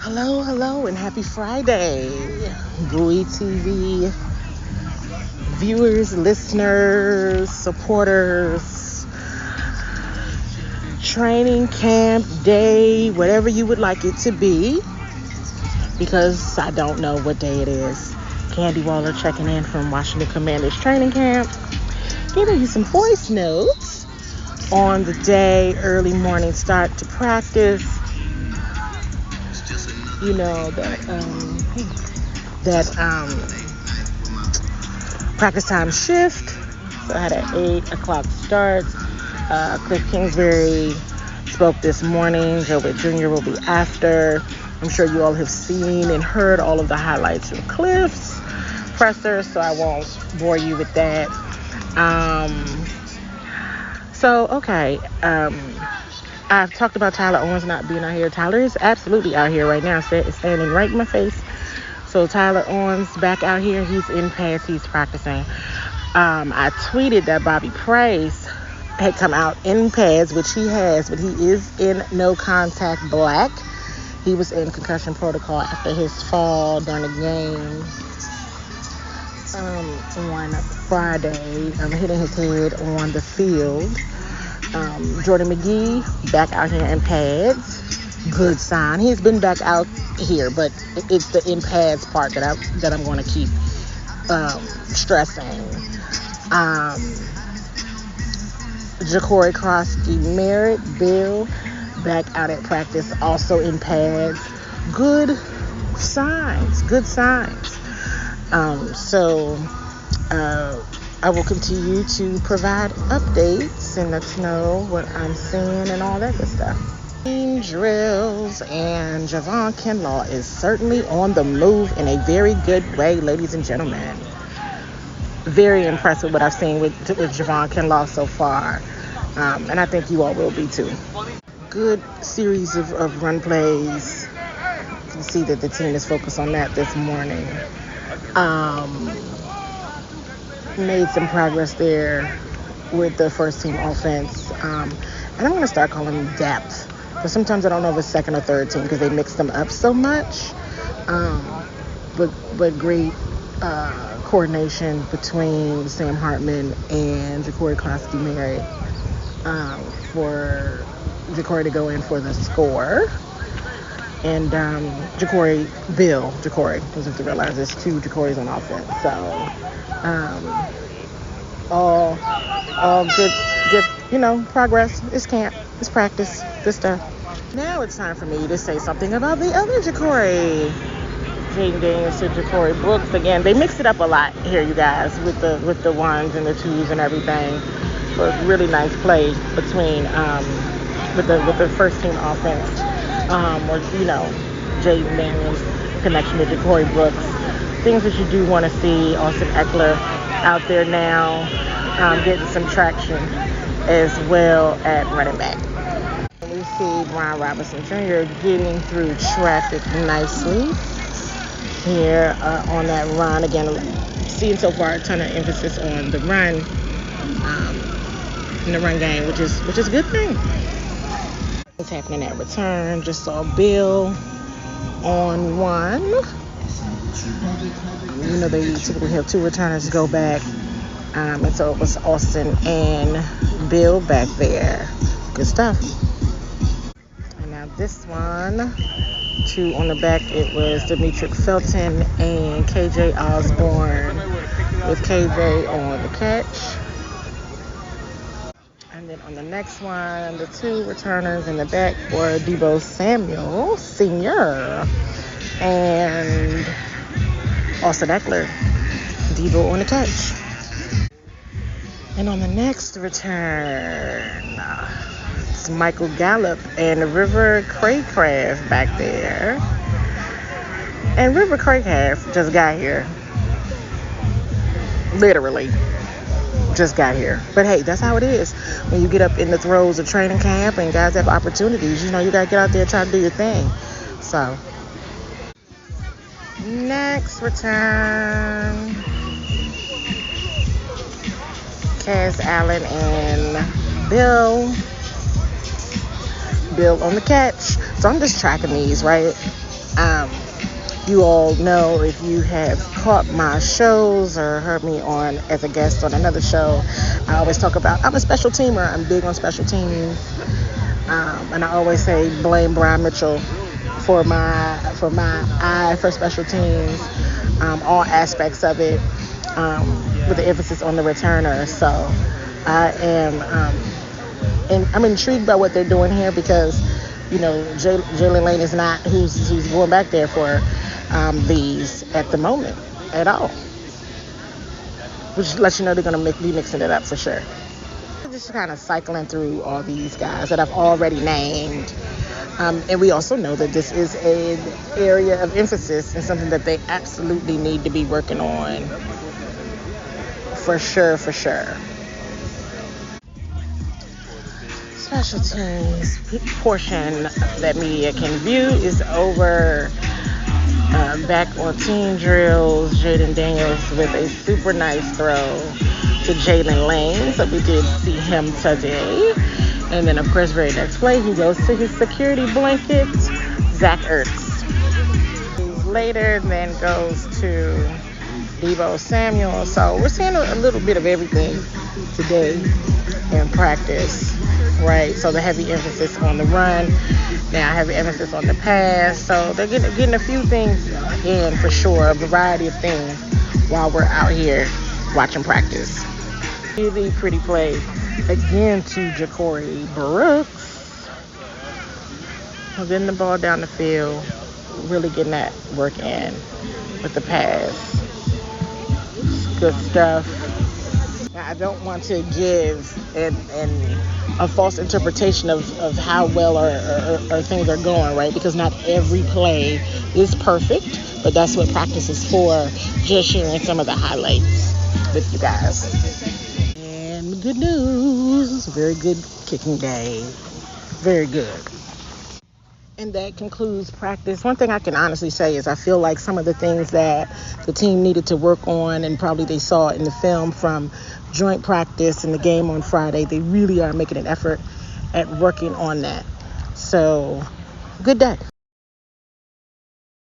Hello, and happy Friday, Bowie TV viewers, listeners, supporters, training camp day, whatever you would like it to be, because I don't know what day it is. Candi Waller checking in from Washington Commanders training camp, giving you some voice notes on the day, early morning start to practice. You know that practice time shift. So I had an 8 o'clock start. Cliff Kingsbury spoke this morning. Joe Witt Jr. will be after. I'm sure you all have seen and heard all of the highlights of Cliff's presser, so I won't bore you with that. I've talked about Tyler Owens not being out here. Tyler is absolutely out here right now, standing right in my face. So Tyler Owens back out here. He's in pads. He's practicing. I tweeted that Bobby Price had come out in pads, which he has, but he is in no contact black. He was in concussion protocol after his fall during the game on Friday, hitting his head on the field. Jordan McGee back out here in pads. Good sign. He's been back out here, but it's the in pads part that I'm going to keep stressing. Ja'Cory Crosby Merritt, Bill, back out at practice, also in pads. Good signs. I will continue to provide updates and let you know what I'm seeing and all that good stuff. Drills, and Javon Kinlaw is certainly on the move in a very good way, ladies and gentlemen. Very impressed with what I've seen with Javon Kinlaw so far, and I think you all will be too. Good series of run plays. You can see that the team is focused on that this morning. Made some progress there with the first team offense. And I'm going to start calling them depth. But sometimes I don't know if it's second or third team because they mix them up so much. But great coordination between Sam Hartman and Ja'Cory Crosby Merritt for Ja'Cory to go in for the score. And Ja'Cory, because you have to realize there's 2 Ja'Corys on offense. So all good, progress. It's camp, it's practice, good stuff. Now it's time for me to say something about the other Ja'Cory. Jaden Daniels to Ja'Cory Brooks. Again, they mixed it up a lot here, you guys, with the 1s and the 2s and everything. But really nice play between with the first team offense. Jaden Daniels' connection to Ja'Cory Brooks. Things that you do want to see. Austin Eckler out there now, getting some traction as well at running back. We see Brian Robinson Jr. getting through traffic nicely here on that run. Again, seeing so far a ton of emphasis on the run in the run game, which is a good thing. What's happening at return? Just saw Bill on 1. They typically have 2 returners go back. And so it was Austin and Bill back there. Good stuff. And now this one, 2 on the back, it was Demetric Felton and KJ Osborne with KJ on the catch. And then on the next one, the 2 returners in the back were Deebo Samuel Sr. and Austin Eckler. Deebo on the catch. And on the next return, it's Michael Gallup and River Craycraft back there. And River Craycraft just got here. Literally. Just got here. But hey, that's how it is. When you get up in the throes of training camp and guys have opportunities, you got to get out there and try to do your thing. So, next return, Kaz Allen and Bill on the catch. So I'm just tracking these, right? Um, you all know, if you have caught my shows or heard me on as a guest on another show, I always talk about I'm a special teamer. I'm big on special teams. And I always say blame Brian Mitchell for my eye for special teams, all aspects of it, with the emphasis on the returner. So I am, and I'm intrigued by what they're doing here, because Jalen Lane is not who's going back there for these at the moment at all, which lets you know they're going to be mixing it up for sure. Just kind of cycling through all these guys that I've already named. And we also know that this is an area of emphasis and something that they absolutely need to be working on. For sure. Special teams portion that media can view is over. Back on team drills, Jaden Daniels with a super nice throw to Jalen Lane. So we did see him today. And then, of course, very next play, he goes to his security blanket, Zach Ertz. Later, then goes to Deebo Samuel. So we're seeing a little bit of everything today in practice, right? So the heavy emphasis on the run, now heavy emphasis on the pass. So they're getting a few things in for sure, a variety of things while we're out here watching practice. Really pretty play again to Ja'Cory Brooks. Getting the ball down the field, really getting that work in with the pass. Good stuff. Now, I don't want to give a false interpretation of how well our things are going, right? Because not every play is perfect, but that's what practice is for. Just sharing some of the highlights with you guys. And good news, very good kicking day. Very good. And that concludes practice. One thing I can honestly say is I feel like some of the things that the team needed to work on, and probably they saw in the film from joint practice and the game on Friday, they really are making an effort at working on that. So, good day.